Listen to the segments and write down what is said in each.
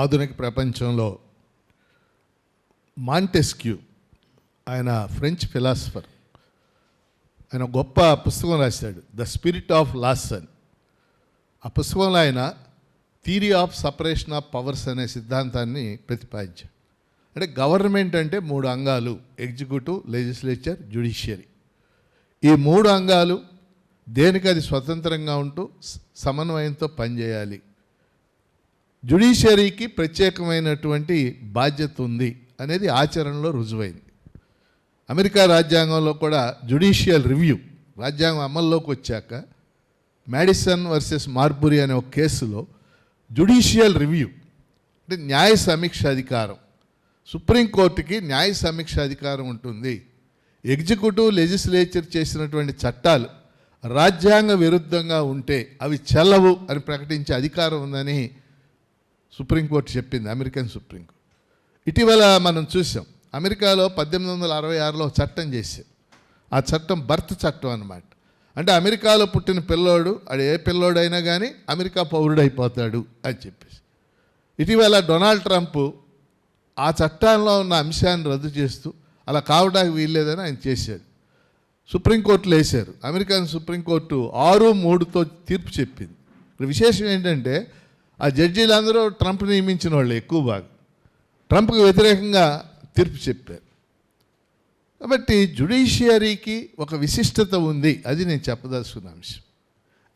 ఆధునిక ప్రపంచంలో మాంటెస్క్యూ, ఆయన ఫ్రెంచ్ ఫిలాసఫర్, ఆయన గొప్ప పుస్తకం రాశాడు, ద స్పిరిట్ ఆఫ్ లాస్ అని. ఆ పుస్తకంలో ఆయన theory of separation of powers అనే సిద్ధాంతాన్ని ప్రతిపాదించాడు. అంటే గవర్నమెంట్ అంటే 3 అంగాలు: ఎగ్జిక్యూటివ్, లెజిస్లేచర్, జ్యుడిషియరీ. ఈ 3 అంగాలు దేనికి అది స్వతంత్రంగా ఉంటూ సమన్వయంతో పనిచేయాలి. జ్యుడిషియరీకి ప్రత్యేకమైనటువంటి బాధ్యత ఉంది అనేది ఆచరణలో రుజువైంది. అమెరికా రాజ్యాంగంలో కూడా జ్యుడిషియల్ రివ్యూ, రాజ్యాంగం అమల్లోకి వచ్చాక మ్యాడిసన్ వర్సెస్ మార్బురీ అనే ఒక కేసులో జ్యుడిషియల్ రివ్యూ అంటే న్యాయ సమీక్ష అధికారం, సుప్రీంకోర్టుకి న్యాయ సమీక్ష అధికారం ఉంటుంది. ఎగ్జిక్యూటివ్, లెజిస్లేచర్ చేసినటువంటి చట్టాలు రాజ్యాంగ విరుద్ధంగా ఉంటే అవి చెల్లవు అని ప్రకటించే అధికారం ఉందని సుప్రీంకోర్టు చెప్పింది, అమెరికన్ సుప్రీంకోర్టు. ఇటీవల మనం చూసాం, అమెరికాలో 1866లో చట్టం చేశారు. ఆ చట్టం బర్త్ చట్టం అన్నమాట. అంటే అమెరికాలో పుట్టిన పిల్లోడు, అది ఏ పిల్లోడైనా కానీ అమెరికా పౌరుడైపోతాడు అని చెప్పేసి. ఇటీవల డొనాల్డ్ ట్రంప్ ఆ చట్టంలో ఉన్న అంశాన్ని రద్దు చేస్తూ అలా కావడానికి వీల్లేదని ఆయన చేశాడు. సుప్రీంకోర్టులో వేశారు. అమెరికన్ సుప్రీంకోర్టు 6-3తో తీర్పు చెప్పింది. విశేషం ఏంటంటే ఆ జడ్జీలందరూ ట్రంప్ నియమించిన వాళ్ళు ఎక్కువ భాగం ట్రంప్కి వ్యతిరేకంగా తీర్పు చెప్పారు. కాబట్టి జ్యుడిషియరీకి ఒక విశిష్టత ఉంది, అది నేను చెప్పదలుచుకున్న అంశం.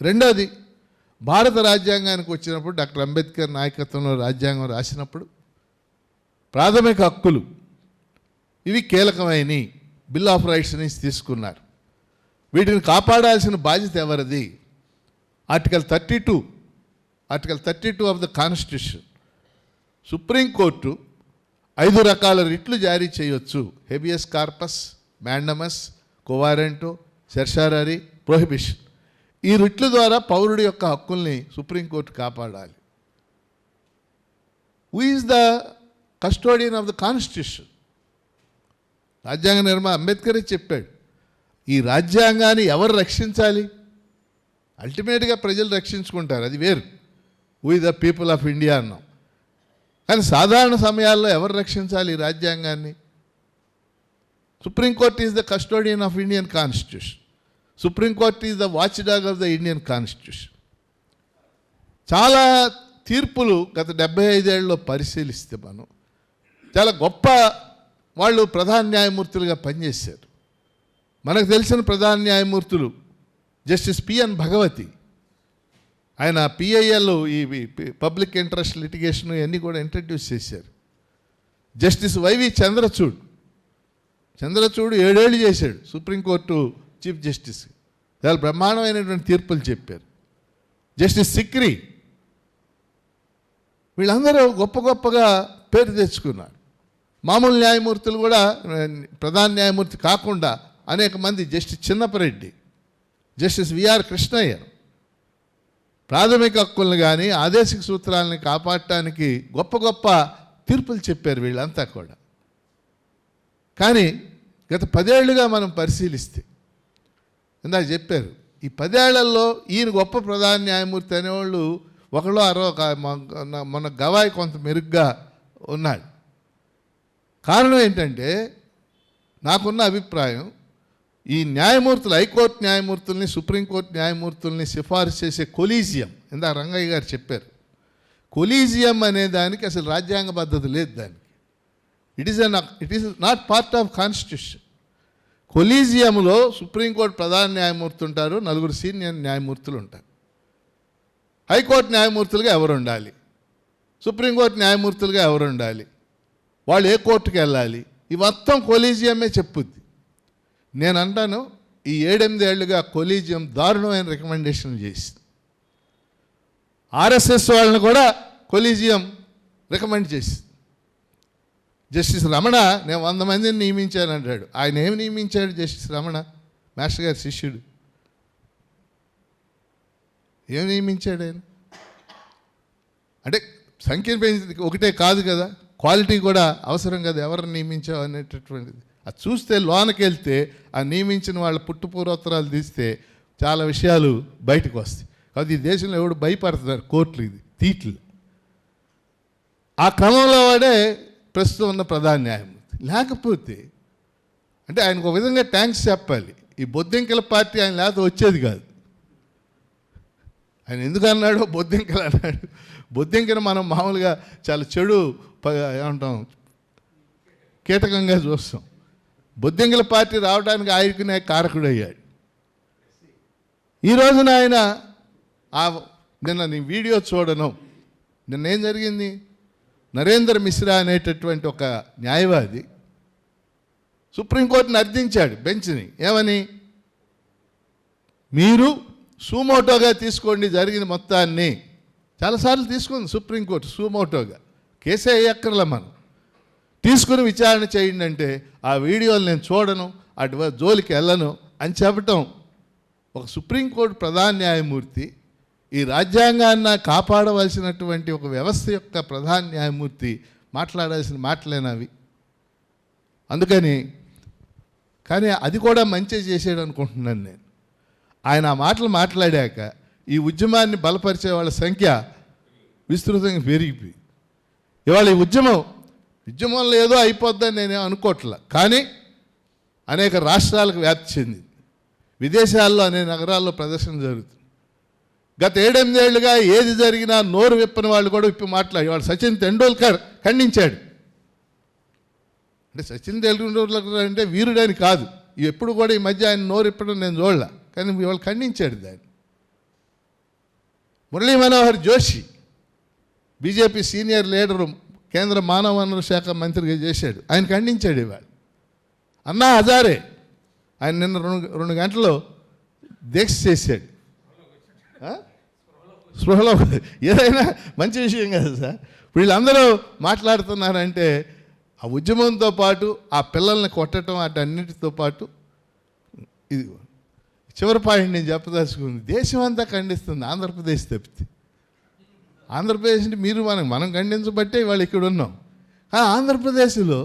రెండోది, భారత రాజ్యాంగానికి వచ్చినప్పుడు డాక్టర్ అంబేద్కర్ నాయకత్వంలో రాజ్యాంగం రాసినప్పుడు ప్రాథమిక హక్కులు ఇవి కీలకమైనవి, బిల్ ఆఫ్ రైట్స్ని తీసుకున్నారు. వీటిని కాపాడాల్సిన బాధ్యత ఎవరిది? Article 32 of the constitution. Supreme court 5 రకాల రిట్లు జారీ చేయొచ్చు: habeas corpus, mandamus, quo warranto, certiorari, prohibition. ఈ రిట్ల ద్వారా పౌరుడి యొక్క హక్కుల్ని సుప్రీంకోర్టు కాపాడాలి. Who is the custodian of the constitution? రాజ్యాంగ నిర్మాత అంబేద్కరే చెప్పాడు. ఈ రాజ్యాంగాన్ని ఎవరు రక్షించాలి? అల్టిమేట్గా ప్రజలు రక్షించుకుంటారు, అది వేరు. Who is the people of India అన్నాం. కానీ సాధారణ సమయాల్లో ఎవరు రక్షించాలి ఈ రాజ్యాంగాన్ని? Supreme court is the custodian of Indian constitution. Supreme court is the watch dog of the Indian constitution. చాలా తీర్పులు గత 75 ఏళ్ళలో పరిశీలిస్తే మనం చాలా గొప్ప వాళ్ళు ప్రధాన న్యాయమూర్తులుగా పనిచేశారు. మనకు తెలిసిన ప్రధాన న్యాయమూర్తులు జస్టిస్ పిఎన్ భగవతి, ఆయన పిఐఎల్, ఈ పబ్లిక్ ఇంట్రెస్ట్ లిటిగేషన్ ఇవన్నీ కూడా ఇంట్రడ్యూస్ చేశారు. జస్టిస్ వైవి చంద్రచూడ్ 7 ఏళ్ళు చేశాడు సుప్రీంకోర్టు చీఫ్ జస్టిస్. చాలా బ్రహ్మాండమైనటువంటి తీర్పులు చెప్పారు. జస్టిస్ సిక్రీ, వీళ్ళందరూ గొప్పగా పేరు తెచ్చుకున్నారు. మామూలు న్యాయమూర్తులు కూడా, ప్రధాన న్యాయమూర్తి కాకుండా అనేక మంది, justice Chinnappa Reddy, justice VR Krishnaiah, ప్రాథమిక హక్కులను కానీ ఆదేశిక సూత్రాలని కాపాడటానికి గొప్ప తీర్పులు చెప్పారు వీళ్ళంతా కూడా. కానీ గత 10 ఏళ్ళుగా మనం పరిశీలిస్తే, ఇందాక చెప్పారు, ఈ 10 ఏళ్లలో ఈయన గొప్ప ప్రధాన న్యాయమూర్తి అనేవాళ్ళు ఒకళ్ళు మన గవాయి కొంత మెరుగ్గా ఉన్నాడు. కారణం ఏంటంటే, నాకున్న అభిప్రాయం, ఈ న్యాయమూర్తులు, హైకోర్టు న్యాయమూర్తుల్ని, సుప్రీంకోర్టు న్యాయమూర్తుల్ని సిఫారసు చేసే కొలీజియం, ఇందాక రంగయ్య గారు చెప్పారు, కొలీజియం అనే దానికి అసలు రాజ్యాంగ పద్ధతి లేదు. దానికి it is not part of constitution. కొలీజియంలో సుప్రీంకోర్టు ప్రధాన న్యాయమూర్తి ఉంటారు, 4 సీనియర్ న్యాయమూర్తులు ఉంటారు. హైకోర్టు న్యాయమూర్తులుగా ఎవరు ఉండాలి, సుప్రీంకోర్టు న్యాయమూర్తులుగా ఎవరు ఉండాలి, వాళ్ళు ఏ కోర్టుకు వెళ్ళాలి, ఈ మొత్తం కొలీజియమే చెప్పుద్ది. నేను అంటాను, ఈ 7-8 ఏళ్ళుగా కొలీజియం దారుణమైన రికమెండేషన్లు చేసింది. ఆర్ఎస్ఎస్ వాళ్ళని కూడా కొలీజియం రికమెండ్ చేసింది. జస్టిస్ రమణ, నేను 100 మందిని నియమించాను అంటాడు. ఆయన ఏమి నియమించాడు జస్టిస్ రమణ? మాస్టర్ గారి శిష్యుడు. ఏమి నియమించాడు ఆయన? అంటే సంఖ్యను పెంచి ఒకటే కాదు కదా, క్వాలిటీ కూడా అవసరం కదా. ఎవరిని నియమించావు అనేటటువంటిది అది చూస్తే, లోనకి వెళ్తే ఆ నియమించిన వాళ్ళ పుట్టుపూర్వోత్తరాలు తీస్తే చాలా విషయాలు బయటకు వస్తాయి. కాబట్టి ఈ దేశంలో ఎవడు భయపడుతున్నారు కోర్టులు, ఇది తీట్లు. ఆ క్రమంలో వాడే ప్రస్తుతం ఉన్న ప్రధాన న్యాయమూర్తి. లేకపోతే అంటే ఆయనకు ఒక విధంగా థ్యాంక్స్ చెప్పాలి. ఈ బొద్దింకల పార్టీ ఆయన లేకపోతే వచ్చేది కాదు. ఆయన ఎందుకు అన్నాడో బొద్దింకలు అన్నాడు. బొద్దింకను మనం మామూలుగా చాలా చెడు ఏమంటాం, కీటకంగా చూస్తాం. బొద్దింకల పార్టీ రావడానికి ఆయనకునే కారకుడు అయ్యాడు. ఈ రోజున ఆయన నిన్న నీ వీడియో చూడను, నిన్న ఏం జరిగింది, నరేంద్ర మిశ్రా అనేటటువంటి ఒక న్యాయవాది సుప్రీంకోర్టుని అర్థించాడు బెంచ్ని. ఏమని, మీరు సూమోటోగా తీసుకోండి జరిగిన మొత్తాన్ని. చాలాసార్లు తీసుకుంది సుప్రీంకోర్టు సూమోటోగా, కేసే అయ్యక్కర్ల మనం తీసుకుని విచారణ చేయండి అంటే ఆ వీడియోలు నేను చూడను, అటు జోలికి వెళ్ళను అని చెప్పటం. ఒక సుప్రీంకోర్టు ప్రధాన న్యాయమూర్తి, ఈ రాజ్యాంగాన్ని కాపాడవలసినటువంటి ఒక వ్యవస్థ యొక్క ప్రధాన న్యాయమూర్తి మాట్లాడాల్సిన మాటలేనవి. అందుకని కానీ అది కూడా మంచి చేసాడు అనుకుంటున్నాను నేను. ఆయన ఆ మాటలు మాట్లాడాక ఈ ఉద్యమాన్ని బలపరిచే వాళ్ళ సంఖ్య విస్తృతంగా పెరిగిపోయింది. ఇవాళ ఈ ఉద్యమంలో ఏదో అయిపోద్దని నేనేం అనుకోవట్లే, కానీ అనేక రాష్ట్రాలకు వ్యాప్తి చెందింది. విదేశాల్లో అనేక నగరాల్లో ప్రదర్శన జరుగుతుంది. గత 7-8 ఏళ్ళుగా ఏది జరిగినా నోరు విప్పని వాళ్ళు కూడా విప్పి మాట్లాడి, వాళ్ళు సచిన్ తెండూల్కర్ ఖండించాడు. అంటే సచిన్ తెండూల్కర్ అంటే వీరుడని కాదు, ఎప్పుడు కూడా ఈ మధ్య ఆయన నోరు ఇప్పడం నేను చూడలే, కానీ వాళ్ళు ఖండించాడు దాన్ని. Murali Manohar Joshi BJP senior leader, కేంద్ర మానవ వనరుల శాఖ మంత్రిగా చేశాడు, ఆయన ఖండించాడు. ఇవాళ అన్నా హజారే ఆయన నిన్న 2 గంటలు దీక్ష చేశాడు. స్పృహలో ఏదైనా మంచి విషయం కదా సార్. వీళ్ళందరూ మాట్లాడుతున్నారంటే ఆ ఉద్యమంతో పాటు ఆ పిల్లల్ని కొట్టడం అన్నిటితో పాటు ఇది చివరి పాయింట్ నేను చెప్పదలుచుకుంది. దేశం అంతా ఖండిస్తుంది, ఆంధ్రప్రదేశ్ తప్పితే. ఆంధ్రప్రదేశ్ని మీరు మనం ఖండించబట్టే వాళ్ళు ఇక్కడ ఉన్నాం. కానీ ఆంధ్రప్రదేశ్లో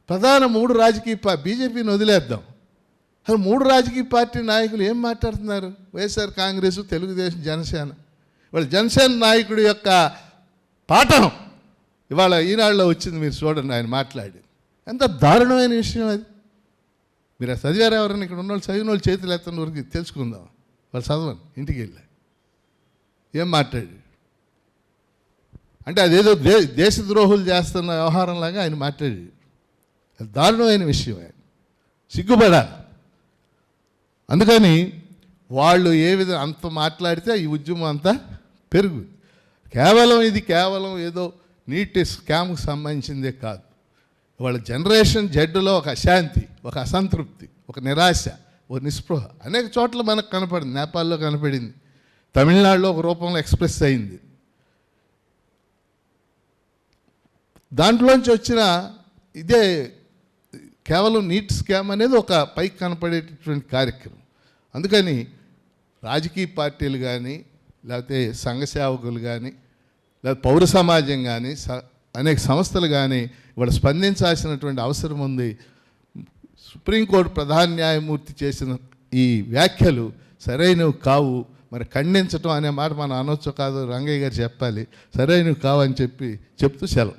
ప్రధాన 3 రాజకీయ బీజేపీని వదిలేద్దాం, అసలు 3 రాజకీయ పార్టీ నాయకులు ఏం మాట్లాడుతున్నారు? వైఎస్ఆర్ కాంగ్రెస్, తెలుగుదేశం, జనసేన. ఇవాళ జనసేన నాయకుడి యొక్క పాఠం ఇవాళ ఈనాడులో వచ్చింది, మీరు చూడండి. ఆయన మాట్లాడి ఎంత దారుణమైన విషయం అది. మీరు ఆ చదివారు ఎవరైనా? ఇక్కడ ఉన్న వాళ్ళు చదివిన వాళ్ళు చేతులు ఎత్తని వరకు తెలుసుకుందాం. వాళ్ళు చదవండి ఇంటికి వెళ్ళి ఏం మాట్లాడి. అంటే అదేదో దేశద్రోహులు చేస్తున్న వ్యవహారంలాగా ఆయన మాట్లాడి. దారుణమైన విషయం, ఆయన సిగ్గుపడాలి. అందుకని వాళ్ళు ఏ విధంగా అంత మాట్లాడితే ఈ ఉద్యమం అంతా పెరుగుతుంది. ఇది కేవలం ఏదో నీటి స్కామ్కి సంబంధించిందే కాదు. వాళ్ళ జనరేషన్ జడ్డులో ఒక అశాంతి, ఒక అసంతృప్తి, ఒక నిరాశ, ఒక నిస్పృహ అనేక చోట్ల మనకు కనపడింది. నేపాల్లో కనపడింది, తమిళనాడులో ఒక రూపంలో ఎక్స్ప్రెస్ అయింది. దాంట్లోంచి వచ్చిన ఇదే కేవలం నీట్ స్కామ్ అనేది ఒక పైకి కనపడేటటువంటి కార్యక్రమం. అందుకని రాజకీయ పార్టీలు కానీ, లేకపోతే సంఘ సేవకులు కానీ, లేకపోతే పౌర సమాజం కానీ, అనేక సంస్థలు కానీ ఇవాళ స్పందించాల్సినటువంటి అవసరం ఉంది. సుప్రీంకోర్టు ప్రధాన న్యాయమూర్తి చేసిన ఈ వ్యాఖ్యలు సరైనవి కావు. మరి ఖండించటం అనే మాట మనం అనొచ్చు కాదు, రంగయ్య గారు చెప్పాలి, సరైనవి కావు అని చెప్తూ సెలవు.